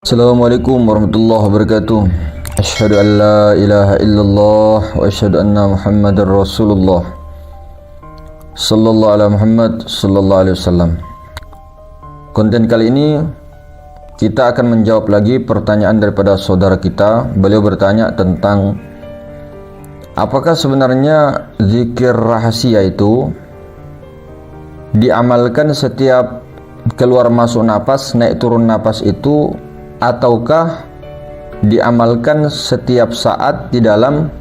Assalamualaikum warahmatullahi wabarakatuh. Asyhadu an la ilaha illallah wa asyhadu anna Muhammadar Rasulullah. Sallallahu alaihi Muhammad sallallahu alaihi wasallam. Konten kali ini kita akan menjawab lagi pertanyaan daripada saudara kita. Beliau bertanya tentang apakah sebenarnya zikir rahasia itu diamalkan setiap keluar masuk napas, naik turun napas itu, ataukah diamalkan setiap saat di dalam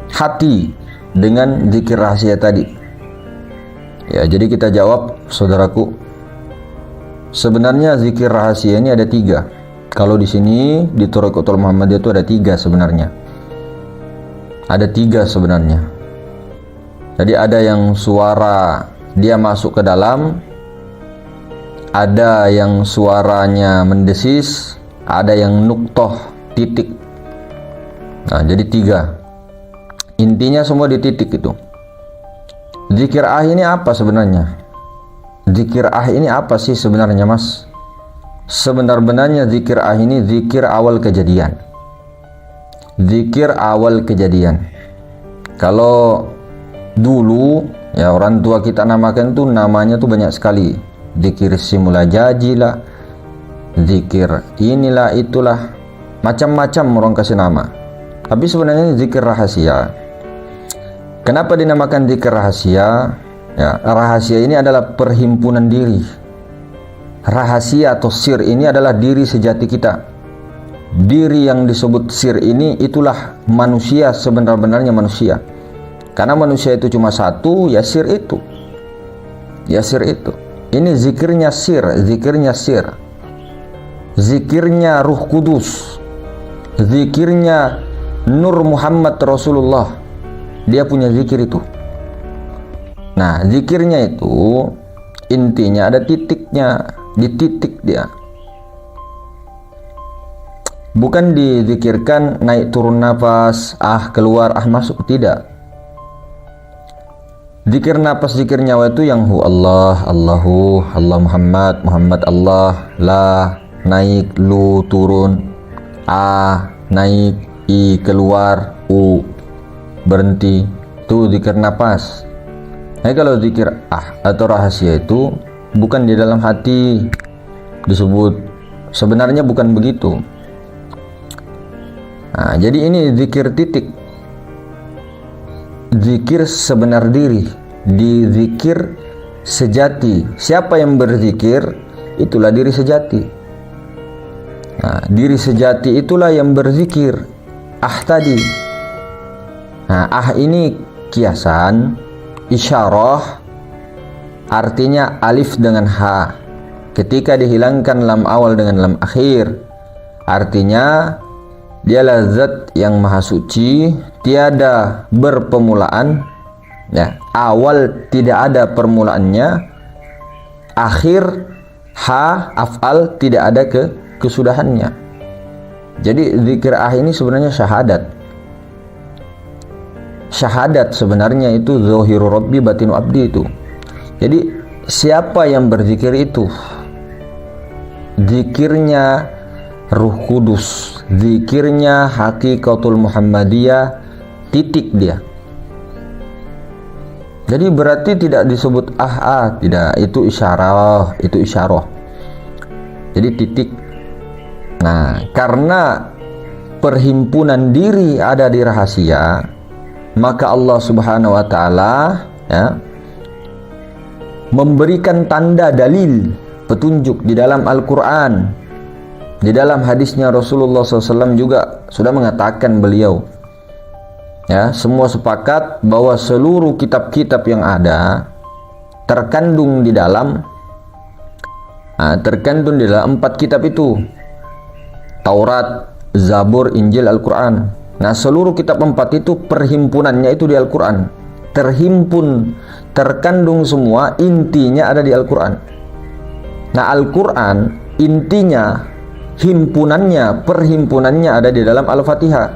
hati dengan zikir rahasia tadi? Ya, jadi kita jawab, saudaraku. Sebenarnya zikir rahasia ini ada 3. Kalau di sini di Thariqatul Muhammadiyah itu ada 3 sebenarnya. Ada 3 sebenarnya. Jadi ada yang suara dia masuk ke dalam, ada yang suaranya mendesis, ada yang nuktoh, titik. Nah, jadi 3. Intinya semua di titik itu. Zikir ini apa sebenarnya? Zikir ini apa sih sebenarnya, Mas? Sebenar-benarnya zikir ini zikir awal kejadian. Zikir awal kejadian. Kalau dulu ya orang tua kita namakan tuh namanya tuh banyak sekali. Zikir simulajaji lah, zikir inilah itulah, macam-macam orang kasih nama. Tapi sebenarnya zikir rahasia. Kenapa dinamakan zikir rahasia? Ya, rahasia ini adalah perhimpunan diri. Rahasia atau sir ini adalah diri sejati kita. Diri yang disebut sir ini itulah manusia, sebenar-benarnya manusia. Karena manusia itu cuma satu, ya sir itu. Ya sir itu. Ini zikirnya sir, zikirnya sir. Zikirnya Ruh Kudus. Zikirnya Nur Muhammad Rasulullah. Dia punya zikir itu. Nah, zikirnya itu intinya ada titiknya, di titik dia. Bukan dizikirkan naik turun nafas, keluar, masuk, tidak. Zikir napas, zikir nyawa itu yang hu Allah, Allahu, Allah Muhammad, Muhammad Allah, la, naik, lu, turun, naik, i, keluar, u, berhenti. Itu zikir napas. Nah, kalau zikir atau rahasia itu bukan di dalam hati disebut. Sebenarnya bukan begitu. Nah, jadi ini zikir titik. Zikir sebenar diri, di zikir sejati. Siapa yang berzikir, itulah diri sejati. Nah, diri sejati itulah yang berzikir. Tadi. Nah, ini kiasan, isyarah, artinya alif dengan ha. Ketika dihilangkan lam awal dengan lam akhir, artinya dialah zat yang maha suci, tiada berpermulaan, ya, awal tidak ada permulaannya, akhir af'al tidak ada kesudahannya. Jadi zikir ini sebenarnya syahadat. Syahadat sebenarnya itu zahiru rabbi batinu abdi itu. Jadi siapa yang berzikir itu? Zikirnya Ruh Kudus, zikirnya Hakikatul Muhammadiyah, titik dia. Jadi berarti tidak disebut tidak, itu isyarah. Jadi titik. Nah, karena perhimpunan diri ada di rahasia, maka Allah Subhanahu wa taala ya memberikan tanda dalil, petunjuk di dalam Al-Qur'an. Di dalam hadisnya Rasulullah SAW juga sudah mengatakan beliau, ya, semua sepakat bahwa seluruh kitab-kitab yang ada terkandung di dalam 4 kitab itu, Taurat, Zabur, Injil, Al-Quran. Nah, seluruh kitab 4 itu perhimpunannya itu di Al-Quran. Terhimpun, terkandung semua, intinya ada di Al-Quran. Nah, Al-Quran intinya, himpunannya, perhimpunannya ada di dalam Al-Fatihah.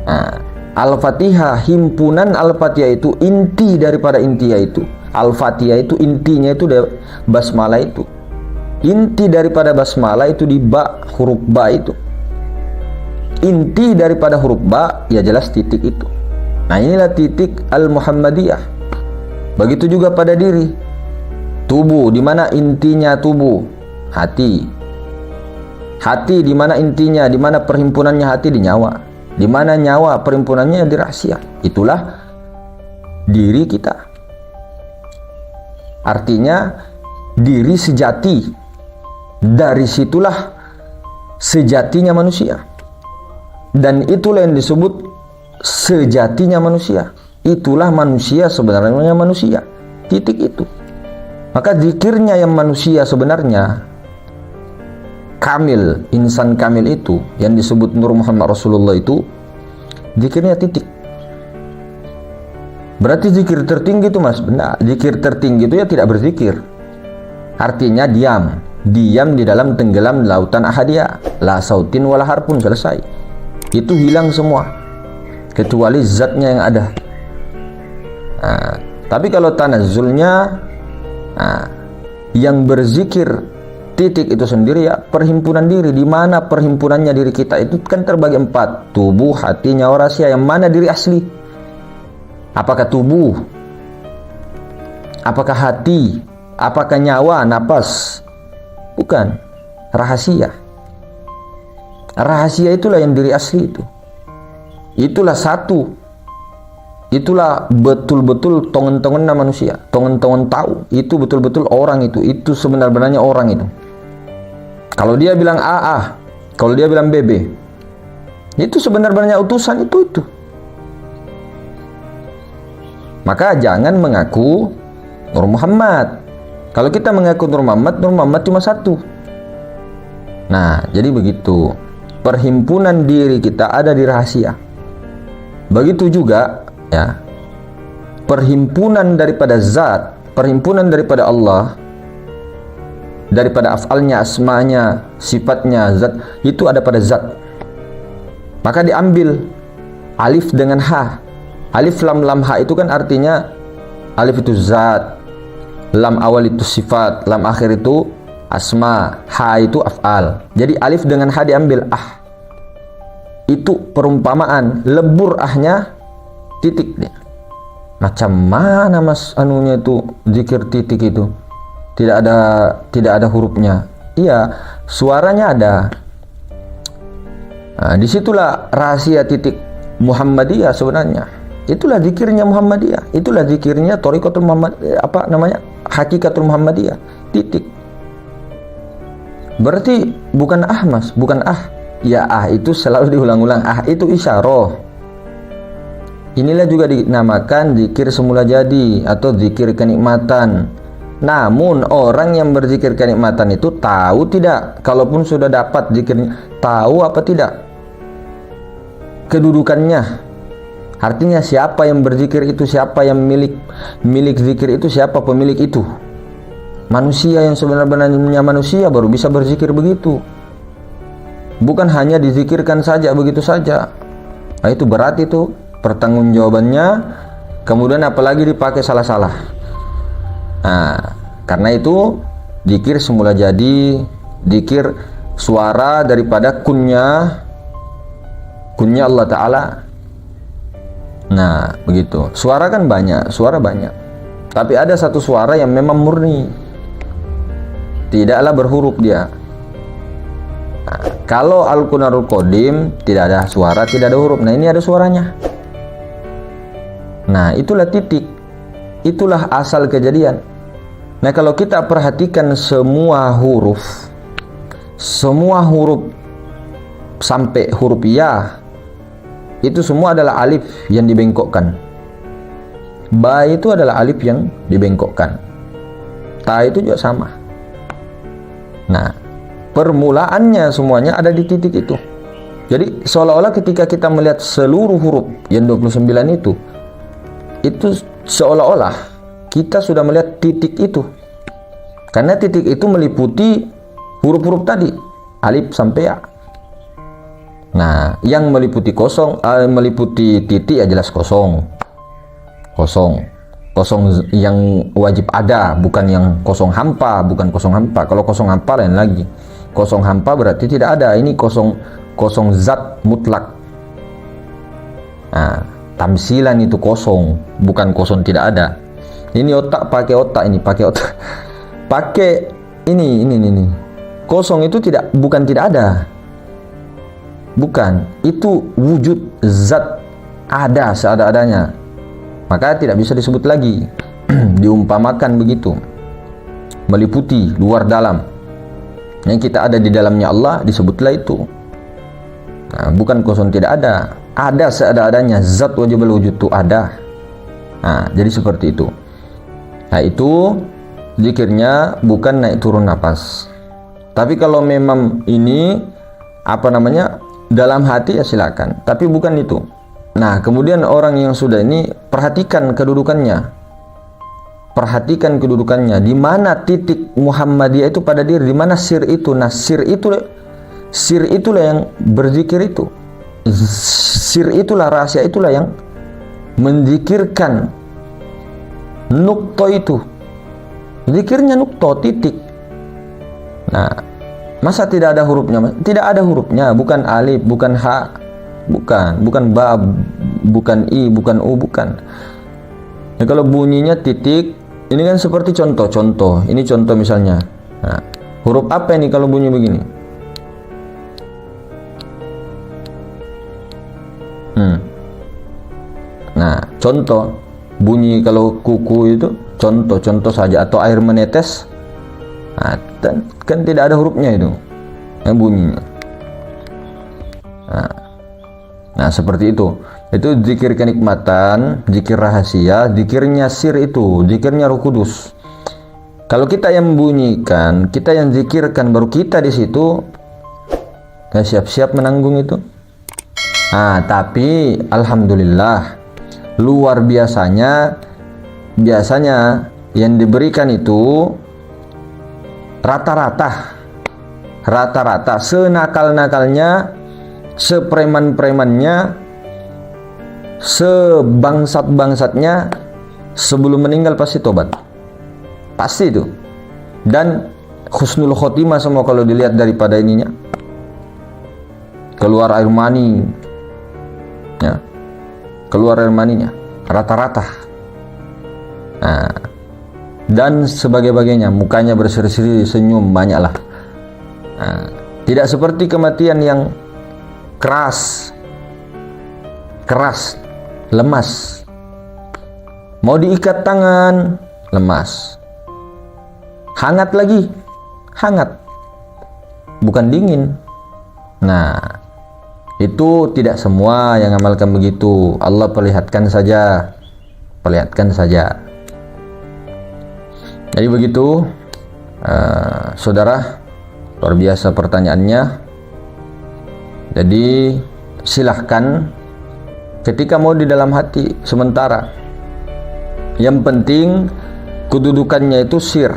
Nah, Al-Fatihah, himpunan Al-Fatihah itu inti daripada intinya itu. Al-Fatihah itu intinya itu basmalah itu. Inti daripada basmalah itu di ba, huruf ba itu. Inti daripada huruf ba ya jelas titik itu. Nah, inilah titik Al-Muhammadiyah. Begitu juga pada diri. Tubuh, di mana intinya tubuh? Hati. Hati di mana intinya? Di mana perhimpunannya hati? Di nyawa. Di mana nyawa perhimpunannya? Di rahasia. Itulah diri kita. Artinya diri sejati. Dari situlah sejatinya manusia. Dan itulah yang disebut sejatinya manusia. Itulah manusia sebenarnya manusia. Titik itu. Maka zikirnya yang manusia sebenarnya kamil, insan kamil itu yang disebut Nur Muhammad Rasulullah itu zikirnya titik. Berarti zikir tertinggi itu mas, benar. Zikir tertinggi itu ya tidak berzikir. Artinya diam. Diam di dalam tenggelam lautan ahadiyah. La sautin wala harpun, selesai. Itu hilang semua. Kecuali zatnya yang ada. Nah, tapi kalau tanazzulnya, yang berzikir titik itu sendiri ya perhimpunan diri. Di mana perhimpunannya diri kita itu kan terbagi 4: tubuh, hati, nyawa, rahasia. Yang mana diri asli? Apakah tubuh? Apakah hati? Apakah nyawa, napas? Bukan. Rahasia. Rahasia itulah yang diri asli itu. Itulah satu. Itulah betul-betul tongen-tongennya manusia. Tongen-tongen tahu. Itu betul-betul orang itu. Itu sebenarnya orang itu. Kalau dia bilang AA, kalau dia bilang BB, itu sebenarnya utusan itu. Maka jangan mengaku Nur Muhammad. Kalau kita mengaku Nur Muhammad cuma satu. Nah, jadi begitu. Perhimpunan diri kita ada di rahasia. Begitu juga ya, perhimpunan daripada zat, perhimpunan daripada Allah, daripada af'alnya, asmanya, sifatnya, zat, itu ada pada zat. Maka diambil alif dengan ha. Alif lam lam ha itu kan artinya alif itu zat, lam awal itu sifat, lam akhir itu asma, ha itu af'al. Jadi alif dengan ha diambil ah. Itu perumpamaan, lebur ahnya titik dia. Macam mana mas anunya itu zikir titik itu? Tidak ada hurufnya. Iya, suaranya ada. Nah, disitulah rahasia titik Muhammadiyah sebenarnya. Itulah zikirnya Muhammadiyah. Itulah zikirnya Thariqatul Muhammad, Hakikatul Muhammadiyah. Titik. Berarti bukan ah mas, bukan ah. Ya ah itu selalu diulang-ulang. Ah itu isyarah. Inilah juga dinamakan zikir semula jadi atau zikir kenikmatan. Namun orang yang berzikir kenikmatan itu tahu tidak? Kalaupun sudah dapat zikirnya, tahu apa tidak kedudukannya? Artinya siapa yang berzikir itu, siapa yang milik zikir itu, siapa pemilik itu? Manusia yang sebenarnya manusia baru bisa berzikir begitu. Bukan hanya dizikirkan saja begitu saja. Nah, itu berat itu pertanggungjawabannya. Kemudian apalagi dipakai salah-salah. Nah, karena itu zikir semula jadi, zikir suara daripada kunnya Allah Ta'ala. Nah, begitu. Suara kan banyak, suara banyak. Tapi ada satu suara yang memang murni. Tidaklah berhuruf dia. Nah, kalau Al-Qunarul Qadim tidak ada suara, tidak ada huruf. Nah, ini ada suaranya. Nah, itulah titik. Itulah asal kejadian. Nah, kalau kita perhatikan semua huruf sampai huruf ya, itu semua adalah alif yang dibengkokkan. Ba itu adalah alif yang dibengkokkan. Ta itu juga sama. Nah, permulaannya semuanya ada di titik itu. Jadi seolah-olah ketika kita melihat seluruh huruf yang 29 itu seolah-olah kita sudah melihat titik itu. Karena titik itu meliputi huruf-huruf tadi, alif sampai ya. Nah, yang meliputi kosong, meliputi titik ya jelas kosong. Kosong. Kosong yang wajib ada, bukan yang kosong hampa, bukan kosong hampa. Kalau kosong hampa lain lagi. Kosong hampa berarti tidak ada. Ini kosong zat mutlak. Nah, tamsilan itu kosong, bukan kosong tidak ada. Ini otak pakai otak, ini pakai otak. Pakai ini. Kosong itu bukan tidak ada. Bukan, itu wujud zat ada seada-adanya. Maka tidak bisa disebut lagi. Diumpamakan begitu, meliputi luar dalam. Yang kita ada di dalamnya Allah disebutlah itu. Nah, bukan kosong tidak ada. Ada seada-adanya. Zat wajibul wujud itu ada. Nah, jadi seperti itu. Nah, itu zikirnya bukan naik turun napas. Tapi kalau memang ini dalam hati ya silakan. Tapi bukan itu. Nah, kemudian orang yang sudah ini perhatikan kedudukannya. Perhatikan kedudukannya. Di mana titik Muhammadiyah itu pada diri? Di mana sir itu? Nah, sir itulah yang berzikir itu. Sir itulah, rahasia itulah yang menzikirkan nukto itu. Zikirnya nukto, titik. Nah, masa tidak ada hurufnya? Tidak ada hurufnya, bukan alif, bukan ha, bukan ba, bukan i, bukan u, bukan. Nah, kalau bunyinya titik, ini kan seperti contoh. Ini contoh misalnya. Nah, huruf apa ini kalau bunyi begini? Nah, contoh bunyi kalau kuku itu contoh saja, atau air menetes. Nah, kan tidak ada hurufnya itu yang bunyinya. Nah, seperti itu. Itu zikir kenikmatan, zikir rahasia, zikirnya sir itu, zikirnya Roh Kudus. Kalau kita yang membunyikan, kita yang zikirkan, baru kita di situ siap-siap menanggung itu. Nah, tapi alhamdulillah luar biasanya yang diberikan itu rata-rata senakal-nakalnya, sepreman-premannya, sebangsat-bangsatnya, sebelum meninggal pasti tobat, pasti itu. Dan husnul khotimah semua kalau dilihat daripada ininya, keluar air mani ya, keluar air maninya rata-rata. Nah, dan sebagainya, mukanya berseri-seri, senyum banyaklah. Nah, tidak seperti kematian yang keras, lemas. Mau diikat tangan, lemas. Hangat lagi, bukan dingin. Nah, itu tidak semua yang amalkan begitu. Allah perlihatkan saja. Jadi begitu, saudara, luar biasa pertanyaannya. Jadi silahkan ketika mau di dalam hati sementara. Yang penting kedudukannya itu sir.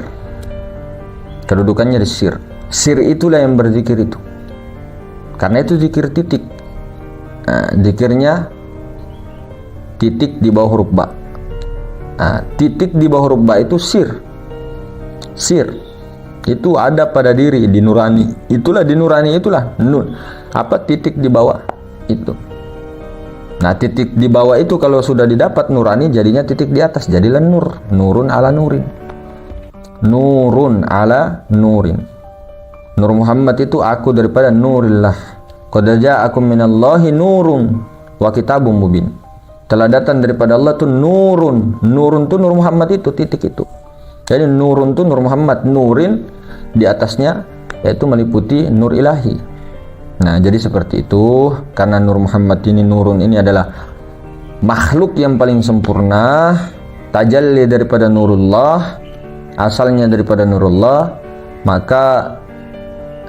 Kedudukannya di sir. Sir itulah yang berzikir itu. Karena itu zikir titik. Nah, zikirnya titik di bawah huruf ba. Nah, titik di bawah huruf ba itu sir. Itu ada pada diri, di nurani. Itulah di nurani, itulah nun. Apa titik di bawah itu. Nah, titik di bawah itu kalau sudah didapat nurani, jadinya titik di atas, jadilah nur. Nurun ala nurin. Nurun ala nurin. Nur Muhammad itu aku daripada nurillah. Qad ja'akum minallahi nurun wa kitabum mubin. Telah datang daripada Allah itu nurun. Nurun itu Nur Muhammad itu, titik itu. Jadi nurun itu Nur Muhammad, nurin di atasnya yaitu meliputi nur ilahi. Nah, jadi seperti itu. Karena Nur Muhammad ini, nurun ini adalah makhluk yang paling sempurna, tajalli daripada nurullah, asalnya daripada nurullah, maka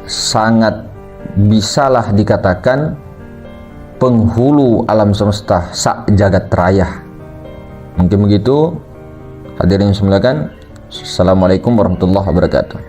sangat bisalah dikatakan penghulu alam semesta sak jagat raya. Mungkin begitu. Hadirin yang dimuliakan, assalamualaikum warahmatullahi wabarakatuh.